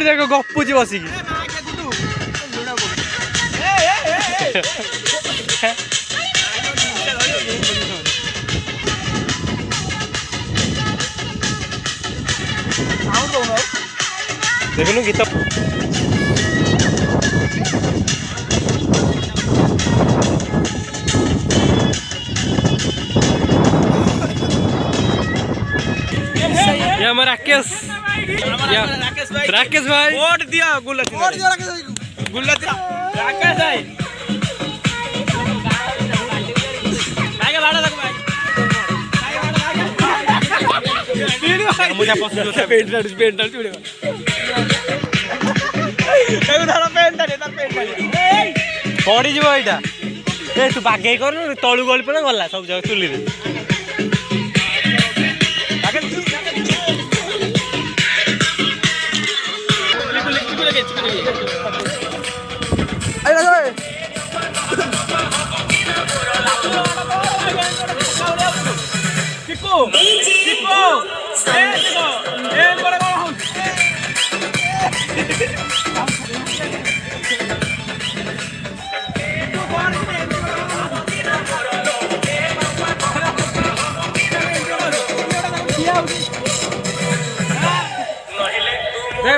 देखो गपुची बसिकी देखो गीत ये हमारा राकेश भाई वोट दिया गुल्लती राकेश भाई मुझे पसंद होता है पेंट चुड़ेगा पड़ी जीव एटा ए तू बागे कर तलू गली पड़े गला सब जगह चुली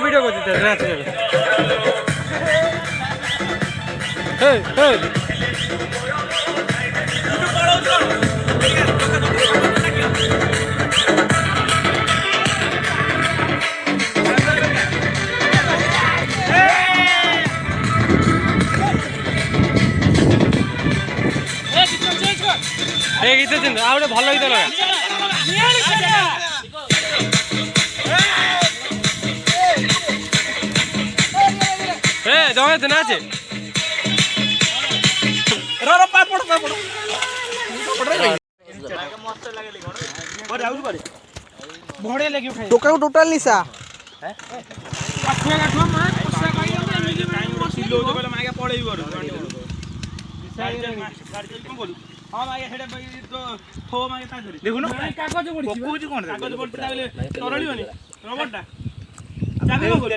वीडियो को देते आउटे भल गीत लगा जगह नाचे टोटल निशा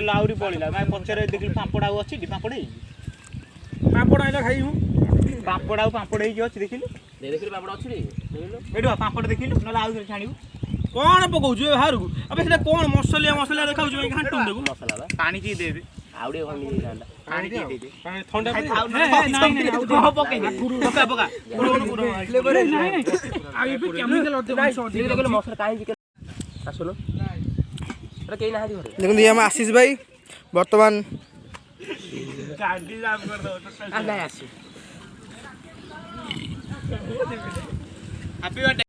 लाउरी पड़ा पचारे देख पापड़ आउ अच्छी पापड़ पापड़ आइला खाई पापड़ आउ पापड़ अच्छी देख पापड़ अच्छी पापड़ देख ना आउ छाणु कौन पकाऊ बाहर को अब से कौन मसलिया मसला देखा घाटुन देबू मसला पानी ची दे आउडे पानी ची दे ठंडा पके पका पका फ्लेवर नहीं आ ये केमिकल होते मसला काहे सुनो देखो ये हम आशीष भाई बर्तमान हैप्पी बर्थडे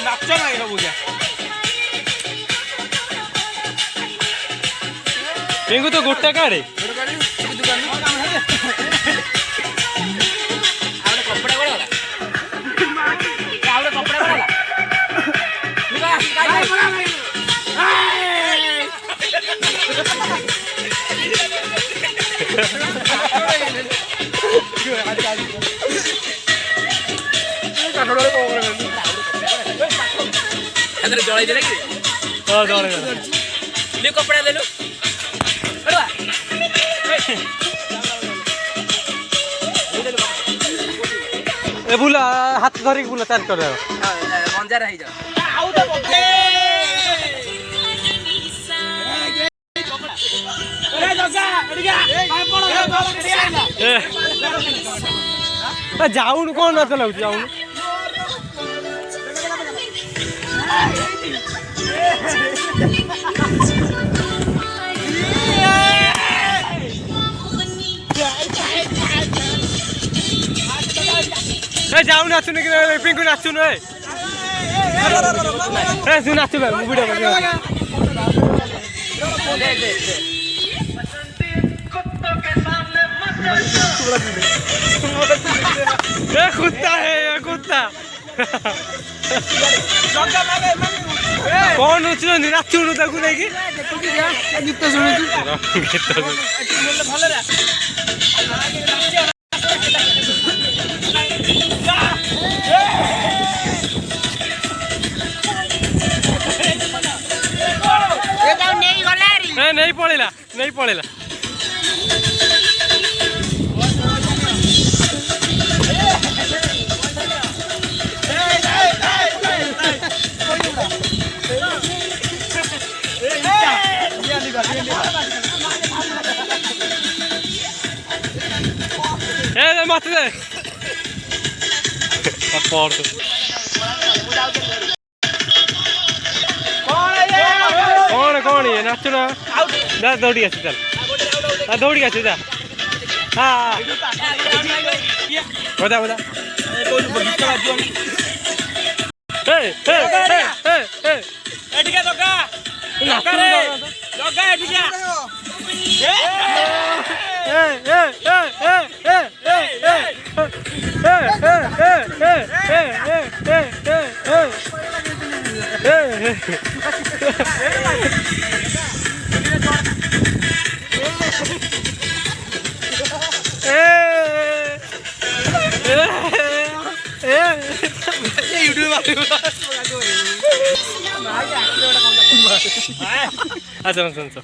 नाच ना बुझा पिंकू तो गोटे काड़े जलाई दे ले कपड़ा ले लो ए बुला हाथ धरी बुला चार्ज कर दे मंजार हो जा आउ तो ए जगा एडिगा जाउन कोन न चलाउ जाउन जाऊ नाचुन कि पिंकू नाचुन ए तू नाचु वीडियो कुत्ता है ये कुत्ता कौन उछलुनी नाचुनु ताकू देखि गीत शुणुछु गीत नहीं पड़ेला नहीं पड़ेला मत दे कौन ये नाचु ना जा दौड़ी आसी चल दौड़ी आसी जा हाँ बता बता अच्छा सुन सुन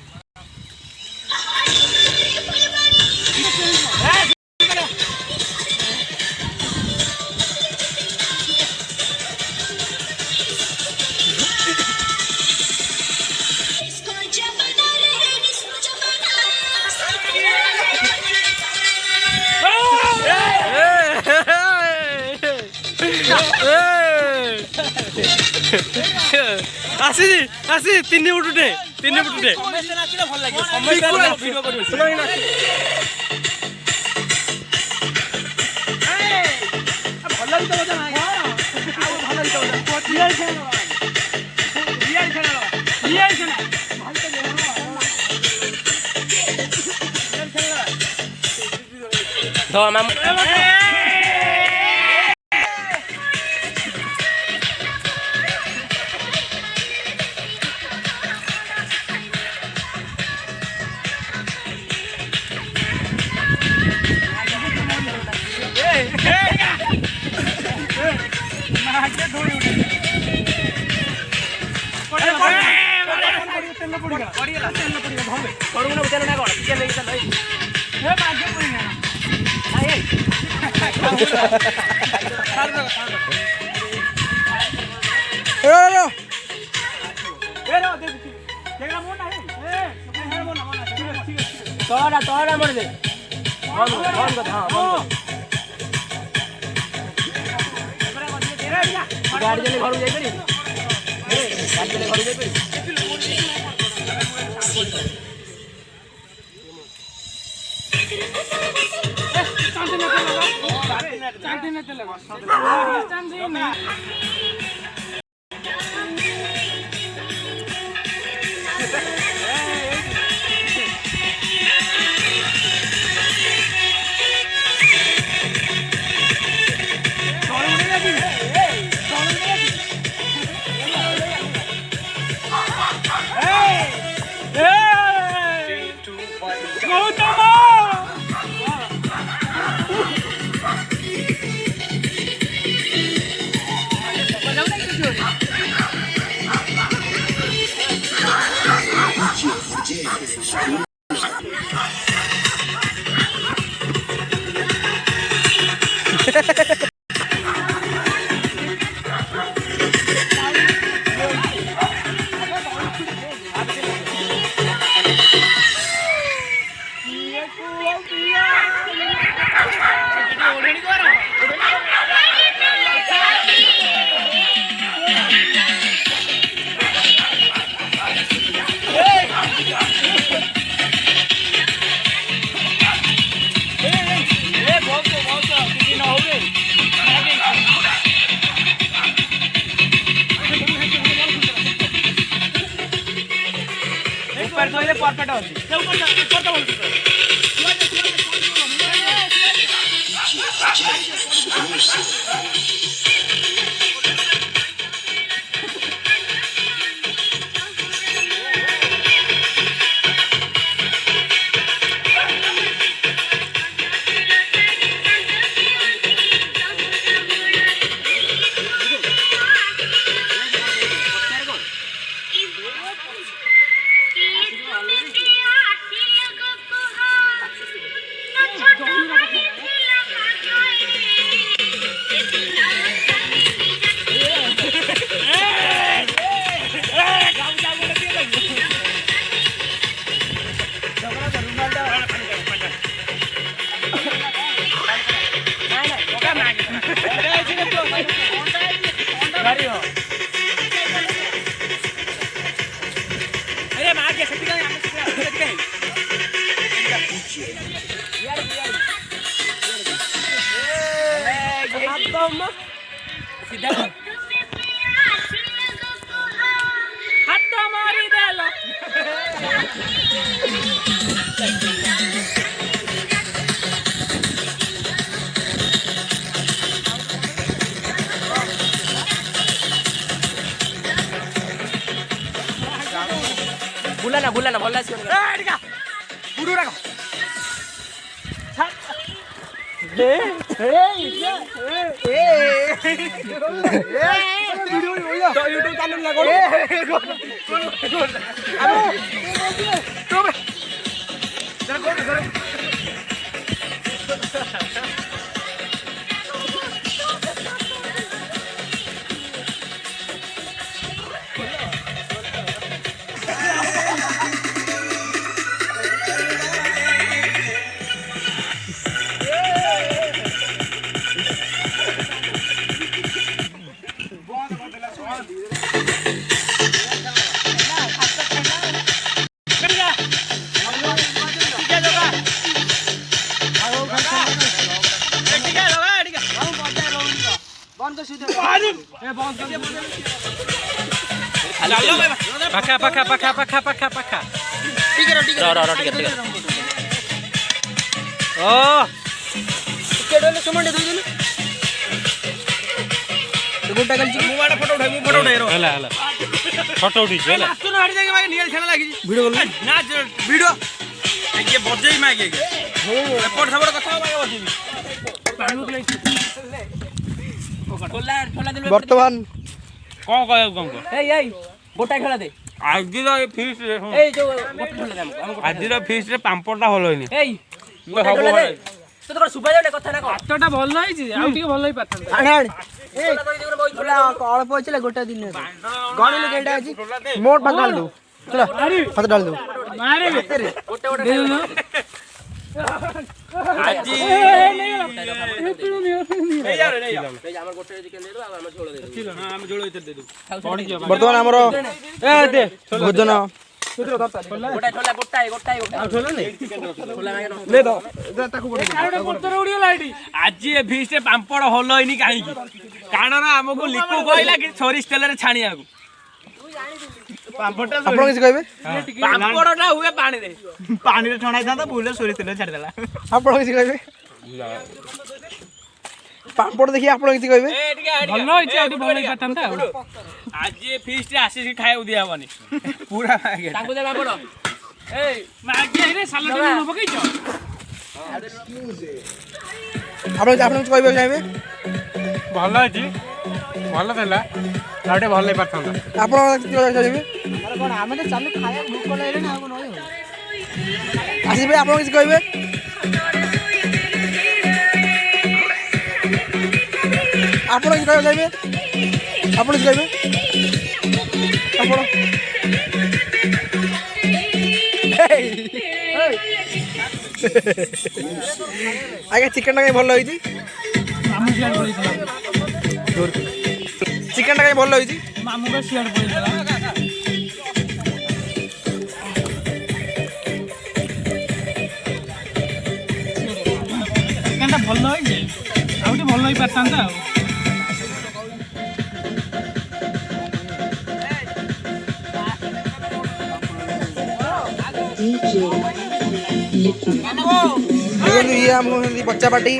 आसी आसी तीन बुटुटे तोड़ा मोड़ दे गाड़ी चले घर जाई पड़ी गाड़ी चले घर जाई पड़ी चांदी ने लगा चांदी ने परफेक्ट होची बुलाना बुलाना बोलना इसको बुडू रखो यूट्यूब चैनल पाखा पाखा पाखा पाखा पाखा पाखा ठीक है ठीक है ओ केडोले सुमंडे दई देले तो गुंटा गलची मोबाइल फोटो उठाई रो हला हला फोटो उठी हला तू न हट जाके मागे नियल छना लागी वीडियो बोल ना वीडियो ये बजई मागे हो रिपोर्ट सबड़ कथा मागे बजई पानी के खोला दिल बर्तमान कौन कहू कौन ए गोटा खेला दे आज फीस रे ए जो गोटा खेला दे हमको आज फीस रे पांपड़टा हल होइनी ए गोटा खेला दे तो तोर सुबह जाने कथा ना को आटटा भल होइछि आउ टिके भल होई पाथन आण आण ए अल्प होइछले गोटा दिन गणिले केडा अछि मोट भाग डाल दो चलो हाथ डाल दो मारे गोटा दे दो आज ए यार नहीं हमर गोटा चिकन दे दो हम झोल दे दो हां हम झोल इधर दे दो बर्तमान हमरो ए दे भोजन गोटा छोला ले दो कारोडे कोतर उडियो लाइटी आज ये फीस रे पांपड़ हल होइनी काहे की कारण हमको लिकु कहला कि सोरिस तेल रे छानिया को पांपड़टा आपण किछ कहबे पापड़टा हुए पानी रे छणाई था भूल सोरिस तेल छाड़ी देला आपण किछ कहबे पापड़ देखि आपण किछ कहबे ए ठीक भल होइछि आउ भल होई पाथन ता आज ये फीस रे आसी खाए दिया हबनी पूरा मागे तांको दे पापड़ ए मागे रे साला दे न पकैछ आपण किछ कहबे चाहबे भल होइछि भल देला आउटे भल होई पाथन आपण किछ कहबे अरे कोन हमें तो चालू खाया भूख लागले ना को नय आशीष भाई आपण किछ कहबे आपण किछ कहबे चाहबे आपण किछ कहबे आपण आगे चिकन का भल होइछि मामू शेयर पड़ितला चिकन का भल होइछि मामू का शेयर पड़ितला चिकनटा भल होइछि आउ भल होई पाथन ता ये हमको बच्चा पार्टी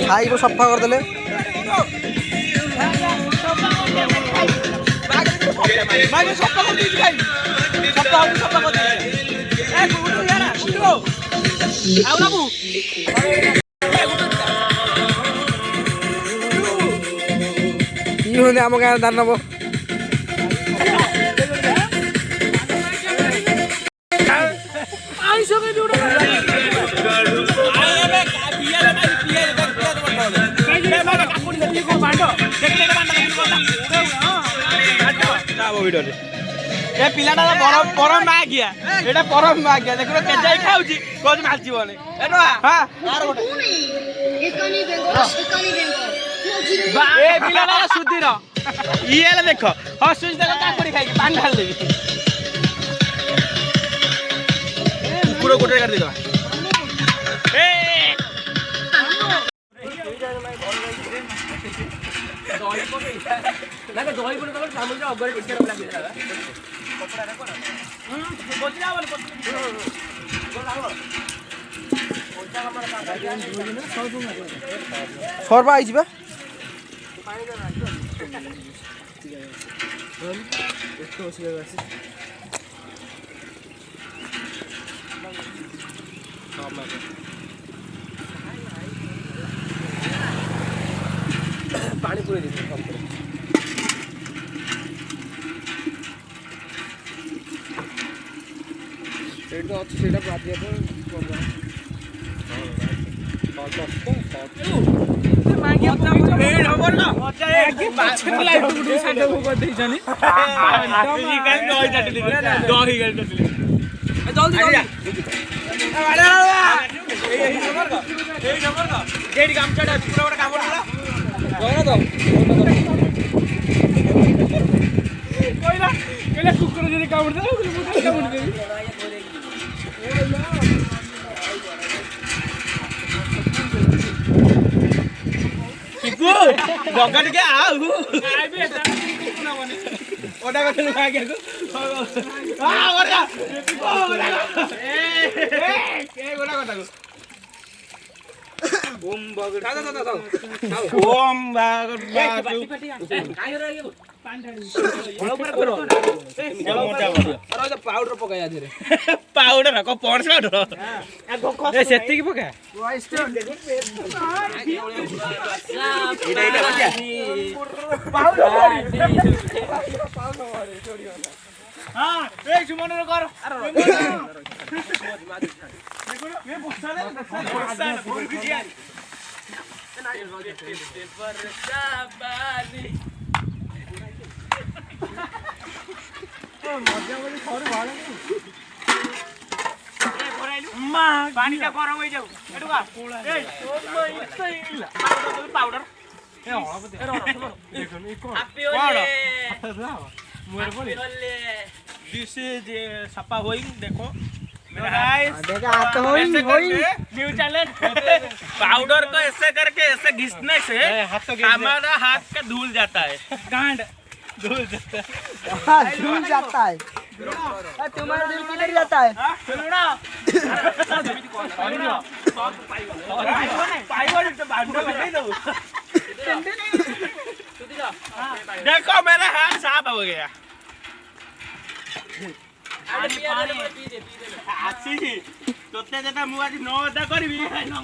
ଖାଇବ ସଫା କରିଦେଲେ ଇଏ ଆମ ଗାଁରେ ଧାନ ନବ ए पिलाटा परम परम मागिया एटा परम मागिया देखो केजाई खाउची कोज मालचीबने एटा हां आर गोटे इसका नहीं देंगे ए पिलाटा सुधीर इएला देखो हसुस देखो काकुड़ी खाई पान ढाल देबी कुकुरो गोटे काट देबा ए लागे दही पड़े तो सामने अगर टिकर वाला के दादा कपड़ा रे कोन बोचला वाला सरबा आइछि बा पानी पूरे दे सेट तो अच्छी सेटअप बात दिया तो मांगी अपना भेड़ हमर ना मजा है कि पाछे लाइट टू सेटअप को दे जानी आजी का दही चटली दही का चटली जल्दी जल्दी अरे ए नंबर का गेट काम चढ़ा पूरा बड़ा काम करला गया तो कोइला केले कुकुर जदी कामड़ दे मुठा कामड़ दे किकु बगट के आउ आइबे कुकुना बने ओडा कथे लगा के आ ओडा ए गोडा कथा को ओम बगट ओम बगट काई रे पान ढाडी ऊपर करो मोटा अरे तो पाउडर पकाया धीरे पाउडर को पॉन्ड्स पाउडर ए सेत्ती की पका इडा बजा पाउडर हां ए सुमन रे कर अरे देखो ये बुसाले बोल बिजिया मजा बोली थोड़ी भाड़ पानी का गरम हो जाऊ एटुका ए पाउडर ए हळा दे देखो ई कोन हैप्पी होली दिस इज सपा होइंग देखो मेरा गाइस देखा तो होइंग न्यू चैलेंज पाउडर को ऐसे करके ऐसे घिसने से हमारा हाथ का धूल जाता है गांड धूल जाता है तुम्हारा दिल किधर जाता है देखो मेरा हाथ साफ हो गया तोते जेटा मु आज न अदा करबी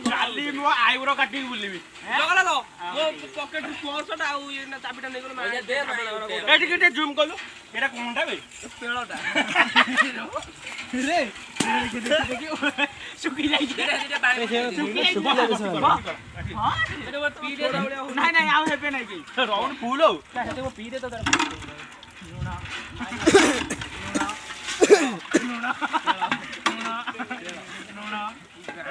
काली मु आइब्रो काटी बुलिबी लगला तो मो पॉकेट पर्सटा आ ये ना चाबीटा नै गलो माया दे एटी केटे जूम कलु एटा कोनटा बे पेळोटा रे सुकी जाई सुकी हां एटा पी दे नहीं नहीं आउ हेबे नहीं की राउंड फुल हो एटा पी दे तो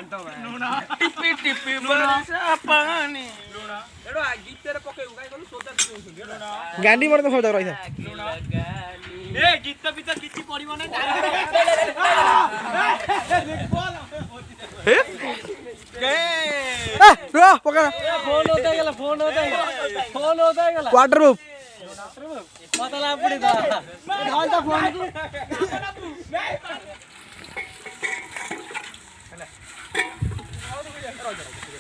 टिपी टिपी बरसा पानी एडो गीतर पके उगाई गलो सोदा गांडी मर तो सोदा रही था ए गीत भीतर किछि पड़िबो ना रो पकड़ फोन होता गेला वाटर प्रूफ पतला पड़ी था ढाल ता फोन को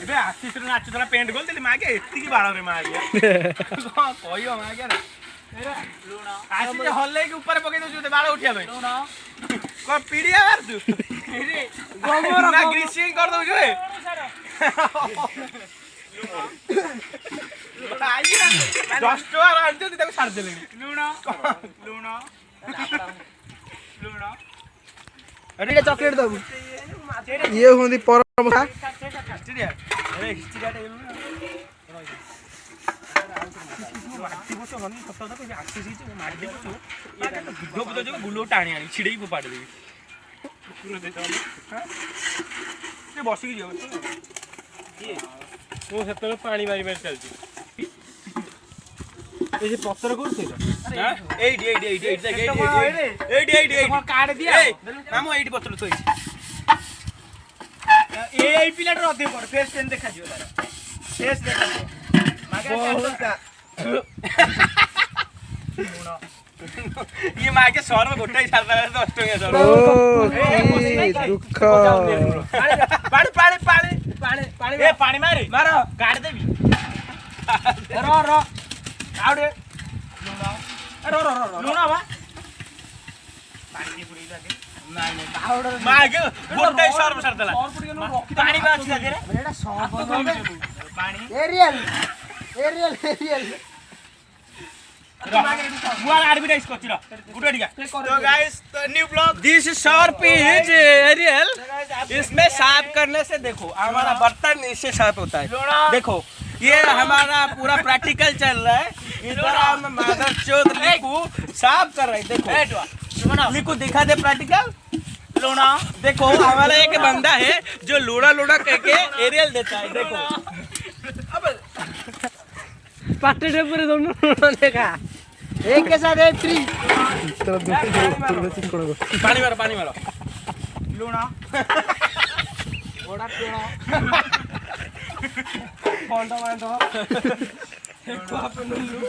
ଏବେ ଆଶିଷ ନାଚୁଥିଲା ପେଣ୍ଟ ଗୋଲ ଦେଲି ମାଗେ ଏତିକି ବାଳରେ ମାଗେ କଣ କହିବ ମାଗେ ନା ଆଶିଷ ହଲେଇକି ଉପରେ ପକେଇ ଦଉଛୁ ବାଳ ଉଠିବା ପାଇଁ କଣ ପିଡ଼ିଆ ମାରୁଛୁ ନା ଗ୍ରୀସିଂ କରିଦଉଛୁ ଏ 10 ଟଙ୍କା ଆଣିଛନ୍ତି ତାକୁ ଛାଡ଼ିଦେଲେଣି ଲୁଣ ଏଇଟା ଚକଲେଟ୍ ଦବୁ ଇଏ ହୁଅନ୍ତି ପରମା ଗୁଲ ଟାଣି ଆଣି ଛିଡେଇ ଫୋପାଡ଼ି ଦେବି ବସିକି ଯିବ ମୁଁ ସେତେବେଳେ ପାଣି ମାରି ମାରି ଚାଲିଛି এই যে পত্র করছে এইটি কার্ড দিয়া মামু এইটি পত্র থইছি এই পিলাটার অধে পড় ফেস টেন দেখা দিও তার ফেস দেখা দিও মাগে ये मां के सर में गोटा ही छाड़ता है 10 टका सर ओ दुख पानी पानी पानी पानी पानी ए पानी मारे मारो काट देबी रो आउडे लूना बा पानी पुरी लागे नाही नाही आउडे मागे गोटा ही सर में छाड़तला पानी बा अछि लागे रे एटा सब पानी एरियल One advertise करछिरा गुड डिगा तो guys new blog this sharp is Ariel इसमें साफ करने से देखो हमारा बर्तन इससे साफ होता है देखो ये हमारा पूरा प्रैक्टिकल चल रहा है इधर हम मदर चौध लिकू साफ कर रहे देखो लिकू दिखा दे प्रैक्टिकल लोना देखो हमारा एक बंदा है जो लोड़ा लोड़ा कह के एरियल देता है देखो अब पाटे पूरे दोनों देखा एक के साथ एक फ्री तो पानी मारो लूना बड़ा पेड़ा फोंडा मांडो एक पे नुलू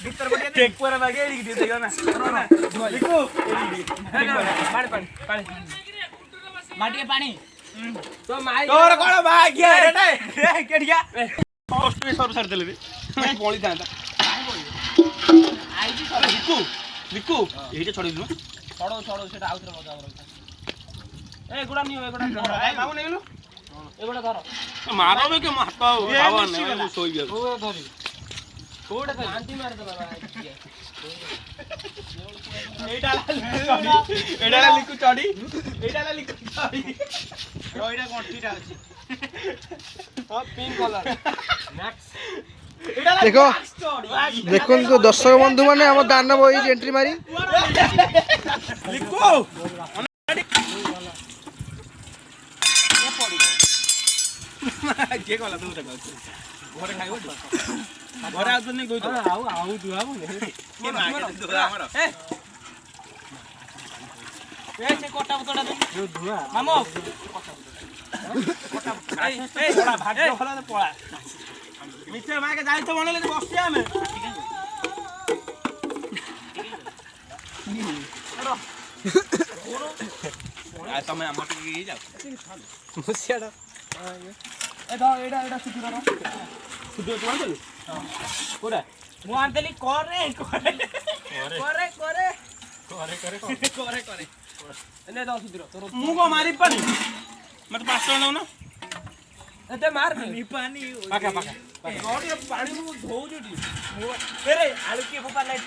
भीतर बटे टेक पर बागे एडी दे देगा ना लिखो पानी माटी पानी तो माई तोर कोन भाग्य रे ए केडिया पोस्ट पे सब सर देले रे पळी थांता आईजी सब लिखू एटा छोड़ी दु छोड़ो सेटा आउथरे मजा आवर ए गुडा नियो ए गुडा ए मामू नेलु ए गुडा धर मारो में के हाथ बाबा ने सोई गया ओ धरी कोडा का शांति मार दे बाबा एटा लिखू चढ़ी रोइडा कोठीटा अछि हां पिंक कलर मैक्स देखो देखो तो दर्शक बंधु माने हम दानव एई एंट्री मारी लिखो के कला तू घरे खाइबो घरे आउ नहीं गई तो आउ दुआ के मागे दुआ हमर ए से कोटा बतडा दे जो दुआ मामो कोटा ए पळा भाग्य होला तो पळा मिस्टर मागे जाई तो बनले बसते हमें आ तमे हम के जाओ मुसियाडा एडा एडा एडा सुदुरा सुदुरा तो आंदली हां कोडा मु आंदली करे एने दो सुदुरा तोर मु को मारी पानी मत पास न ना एते मार नी पानी पाका गोडी पानी मु धोउ जुडी रे आलू के फोपा लाइट